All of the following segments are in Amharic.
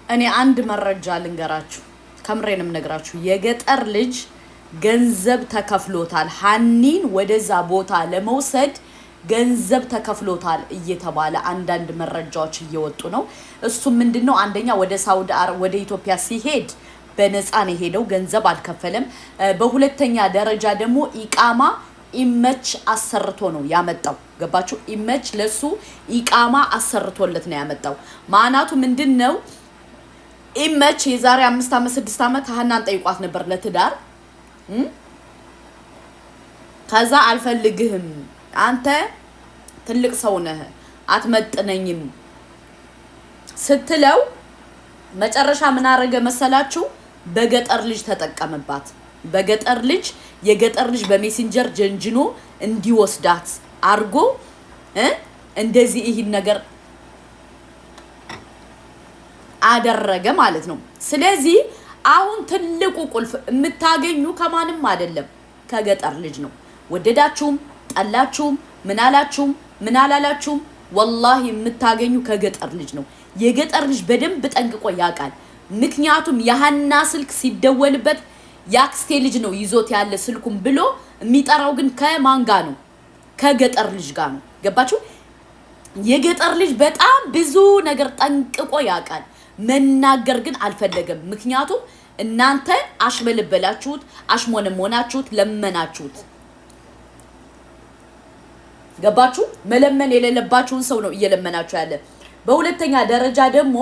እኔ አንድ መረጃ ልንገራችሁ ከምሬንም ነግራችሁ የገጠር ልጅ ገንዘብ ተከፍሎታል ሐኒን ወደዛ ቦታ ለመውሰድ ገንዘብ ተከፍሎታል እየተባለ አንዳንድ መረጃዎች እየወጡ ነው እሱ ምንድነው አንደኛ ወደ ሳውዲ አረብ ወደ ኢትዮጵያ ሲሄድ በነፃ ነው ሄደው ገንዘብ አልከፈለም በሁለተኛ ደረጃ ደግሞ ኢቃማ ኢመች አሰርቶ ነው ያመጣው ገባችሁ ኢመች ለሱ ኢቃማ አሰርቶለት ነው ያመጣው ማናቱ ምንድነው ኢመች የዛሬ 5 አመት 6 አመት ሐናን ጠይቋት ነበር ለትዳር ከዛ አልፈልግህም አንተ ትልቅ ሰው ነህ አትመጥነኝም ስትለው መጨረሻ ምን አረገ መሰላችሁ በገጠር ልጅ ተጠቀመባት በገጠር ልጅ የገጠር ልጅ በሜሴንጀር ጀንጅኖ እንዲወስዳት አርጎ እንደዚህ ይሄን ነገር አደረገ ማለት ነው ስለዚህ አሁን ትልቁ ቁልፍ የምታገኙ ከማንም አይደለም ከገጠር ልጅ ነው ወደዳችሁም ጠላችሁም ምን አላላችሁም والله የምታገኙ ከገጠር ልጅ ነው የገጠር ልጅ በደንብ ጠንቅቆ ያቃል ምክንያቱም ያሃና ስልክ ሲደወልበት ያክስቴ ልጅ ነው ይዞት ያለ ስልኩም ብሎ የሚጠራው ግን ከማን ጋር ነው ከገጠር ልጅ ጋር ነው ገባችሁ የገጠር ልጅ በጣም ብዙ ነገር ጠንቅቆ ያቃል መናገር ግን አልፈለገም ምክንያቱም እናንተ አሽበልበላችሁት አሽሞነሞናችሁት ለመናችሁት ገባችሁ መለመን የሌለባችሁን ሰው ነው እየለመናችሁ ያለ በሁለተኛ ደረጃ ደግሞ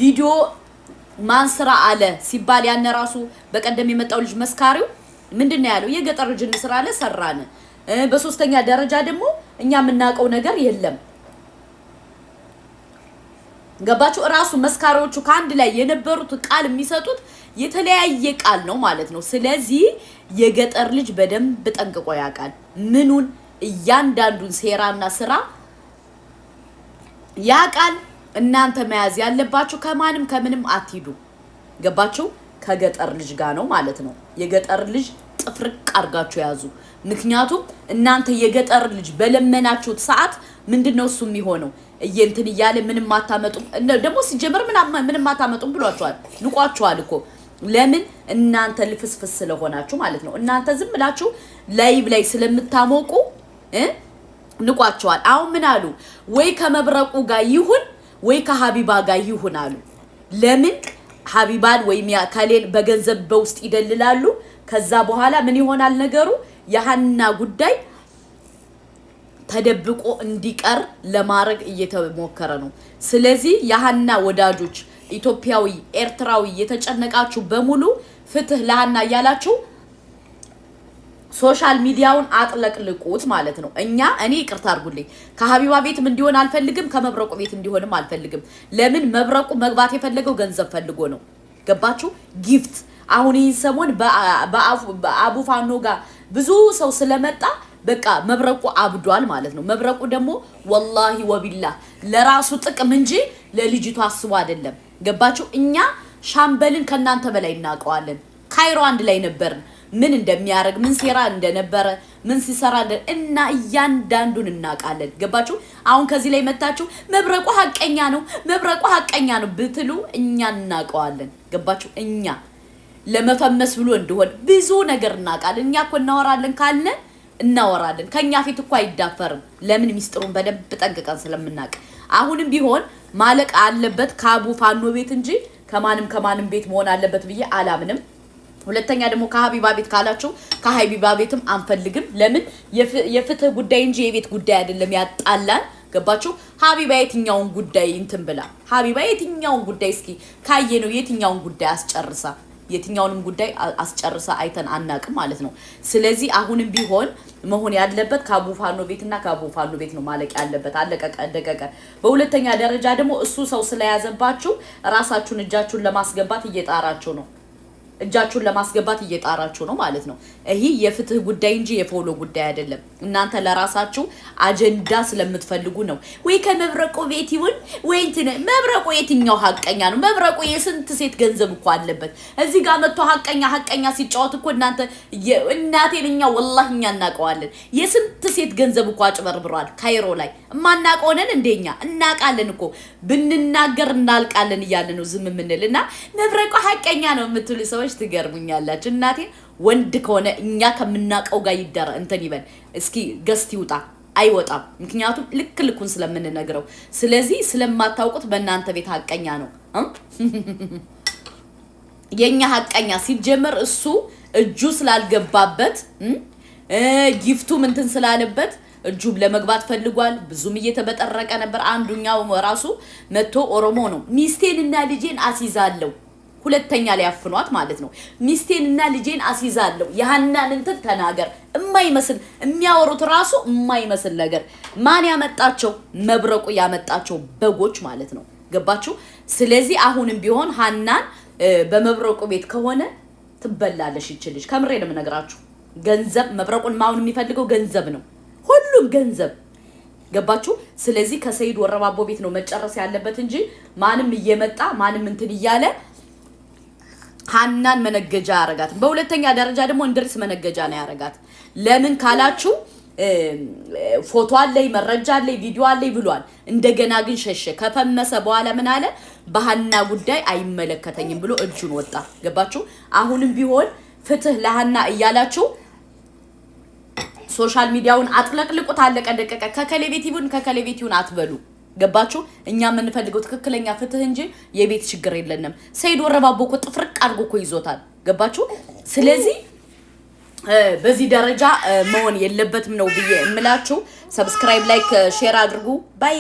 ቪዲዮ ማንስራ አለ ሲባል ያነ ራሱ በቀደም የመጣው ልጅ መስካሪው ምንድነው ያለው የገጠር ልጅ እንስራ አለ ሰራነ በሶስተኛ ደረጃ ደግሞ እኛ የምናቀው ነገር የለም ገባችሁ ራሱ መስካሪዎቹ ካንድ ላይ የነበሩት ቃል የሚሰጡት የተለያየ ቃል ነው ማለት ነው ስለዚህ የገጠር ልጅ በደንብ ጠንቅቆ ያቃል ምኑን እያንዳንዱን ሴራና ስራ ያቃል እናንተ መያዝ ያለባችሁ ከማንም ከምንም አትሂዱ ገባችሁ ከገጠር ልጅ ጋር ነው ማለት ነው የገጠር ልጅ ጥፍርቅ አርጋችሁ ያዙ ምክንያቱም እናንተ የገጠር ልጅ በለመናችሁት ሰዓት ምንድነው እሱ የሚሆነው እየንትን ይያለ ምንም ማታመጡም ደግሞ ሲጀመር ምንም ማታመጡም ብሏቸዋል ንቋቸዋል እኮ ለምን እናንተ ልፍስፍስ ስለሆናችሁ ማለት ነው እናንተ ዝም ብላችሁ ላይቭ ላይ ስለምታሞቁ ንቋቸዋል አሁን ምን አሉ ወይ ከመብረቁ ጋር ይሁን ወይ ከሐቢባ ጋር ይሁን አሉ ለምን ሐቢባን ወይ ካሌን በገንዘብ በውስጥ ይደልላሉ ከዛ በኋላ ምን ይሆናል ነገሩ ያሃና ጉዳይ ተደብቆ እንዲቀር ለማረግ እየተሞከረ ነው ስለዚህ ያሃና ወዳጆች ኢትዮጵያዊ ኤርትራዊ የተጨነቃችሁ በሙሉ ፍትህ ለሃና ያላችሁ ሶሻል ሚዲያውን አጥለቅልቁት ማለት ነው እኔ ይቅርታ አርጉልኝ ከሐቢባ ቤትም እንዲሆን አልፈልግም ከመብረቁ ቤት እንዲሆንም አልፈልግም ለምን መብረቁ መግባት የፈለገው ገንዘብ ፈልጎ ነው ገባችሁ ጊፍት አሁን ይሄን ሰሞን በአቡ ፋኖ ጋር ብዙ ሰው ስለመጣ በቃ መብረቁ አብዷል ማለት ነው መብረቁ ደግሞ والله ወቢላህ ለራሱ ጥቅም እንጂ ለልጅቱ አስቦ አይደለም ገባችሁ እኛ ሻምበልን ከናንተ በላይ እናቀዋለን ካይሮ አንድ ላይ ነበር ምን እንደሚያረግ ምን ሴራ እንደነበረ ምን ሲሰራ እና እያንዳንዱን እናቃለን ገባችሁ አሁን ከዚህ ላይ መጣችሁ መብረቁ ሐቀኛ ነው ብትሉ እኛ እናቀዋለን ገባችሁ እኛ ለመፈመስ ብሎ እንደሆነ ብዙ ነገር እናቃለን እኛ እኮ እናወራለን ካልነ እናወራለን ከኛ ፊት እኮ አይዳፈርም ለምን ሚስጥሩን በደንብ ጠንቅቀን ስለምናቅ አሁንም ቢሆን ማለቅ አለበት ካቡ ፋኖ ቤት እንጂ ከማንም ቤት መሆን አለበት ብዬ አላምንም ሁለተኛ ደግሞ ከሐቢባ ቤት ካላችሁ ከሐቢባ ቤትም አንፈልግም ለምን የፍትህ ጉዳይ እንጂ የቤት ጉዳይ አይደለም ያጣላል ገባችሁ ሐቢባ የትኛውን ጉዳይ እንትን ብላ ሐቢባ የትኛውን ጉዳይ እስኪ ካየነው የትኛውን ጉዳይ የትኛውንም ጉዳይ አስጨርሳ አይተን አናቅም ማለት ነው ስለዚህ አሁንም ቢሆን መሆን ያለበት ካቡ ፋኖ ቤትና ካቡ ፋኖ ቤት ነው ማለቅ ያለበት አለቀቀ በሁለተኛ ደረጃ ደግሞ እሱ ሰው ስለያዘባችሁ ራሳችሁን እጃችሁን ለማስገባት እየጣራችሁ ነው እጃችሁን ለማስገባት እየጣራችሁ ነው ማለት ነው። ይሄ የፍትህ ጉዳይ እንጂ የፎሎ ጉዳይ አይደለም። እናንተ ለራሳችሁ አጀንዳ ስለምትፈልጉ ነው። ወይ ከመብረቁ ቤት ይሁን ወይ እንትን መብረቁ የትኛው ሐቀኛ ነው? መብረቁ የስንት ሴት ገንዘብ እኮ አለበት። እዚህ ጋር መጥቶ ሐቀኛ ሲጫወት እኮ እናንተ እናቴንኛ ወላሂ እኛ እናውቀዋለን። የስንት ሴት ገንዘብ እኮ አጭበርብሯል ካይሮ ላይ። ማናውቀውነን እንደኛ እናውቃለን እኮ ብንናገር እናልቃለን እያለ ነው ዝም የምንልና መብረቁ ሐቀኛ ነው የምትሉ ሰዎች ትገርሙኛላችሁ። እናቴ ወንድ ከሆነ እኛ ከምናውቀው ጋር ይደረ እንትን ይበል እስኪ ገስት ይውጣ። አይወጣም፣ ምክንያቱም ልኩን ስለምንነግረው። ስለዚህ ስለማታውቁት በእናንተ ቤት ሐቀኛ ነው። የኛ ሐቀኛ ሲጀመር እሱ እጁ ስላልገባበት ጊፍቱ እንትን ስላለበት እጁ ለመግባት ፈልጓል። ብዙም እየተበጠረቀ ነበር። አንዱኛው ራሱ መጥቶ ኦሮሞ ነው ሚስቴንና ልጄን አሲዛለሁ፣ ሁለተኛ ላይ አፍኗት ማለት ነው። ሚስቴንና ልጄን አሲዛለሁ የሐናን እንትን ተናገር የማይመስል የሚያወሩት ራሱ የማይመስል ነገር ማን ያመጣቸው? መብረቁ ያመጣቸው በጎች ማለት ነው። ገባችሁ? ስለዚህ አሁንም ቢሆን ሐናን በመብረቁ ቤት ከሆነ ትበላለሽ ይችልሽ። ከምሬ ነው የምነግራችሁ። ገንዘብ መብረቁን ማውን የሚፈልገው ገንዘብ ነው፣ ሁሉም ገንዘብ። ገባችሁ? ስለዚህ ከሰይድ ወረባቦ ቤት ነው መጨረስ ያለበት እንጂ ማንም እየመጣ ማንም እንትን እያለ ሐናን መነገጃ ያረጋት። በሁለተኛ ደረጃ ደግሞ እንድሪስ መነገጃ ነው ያረጋት። ለምን ካላችሁ ፎቶ አለኝ፣ መረጃ አለኝ፣ ቪዲዮ አለኝ ብሏል። እንደገና ግን ሸሸ። ከፈመሰ በኋላ ምን አለ? በሐና ጉዳይ አይመለከተኝም ብሎ እጁን ወጣ። ገባችሁ? አሁንም ቢሆን ፍትህ ለሐና እያላችሁ ሶሻል ሚዲያውን አጥለቅልቁት። አለቀ ደቀቀ። ከከሌቤት ይሁን ከከሌቤት ይሁን አትበሉ። ገባችሁ? እኛ የምንፈልገው ትክክለኛ ፍትህ እንጂ የቤት ችግር የለንም። ሰይድ ወረባቦ እኮ ጥፍርቅ አድርጎ እኮ ይዞታል። ገባችሁ? ስለዚህ በዚህ ደረጃ መሆን የለበትም ነው ብዬ እምላችሁ። ሰብስክራይብ፣ ላይክ፣ ሼር አድርጉ። ባይ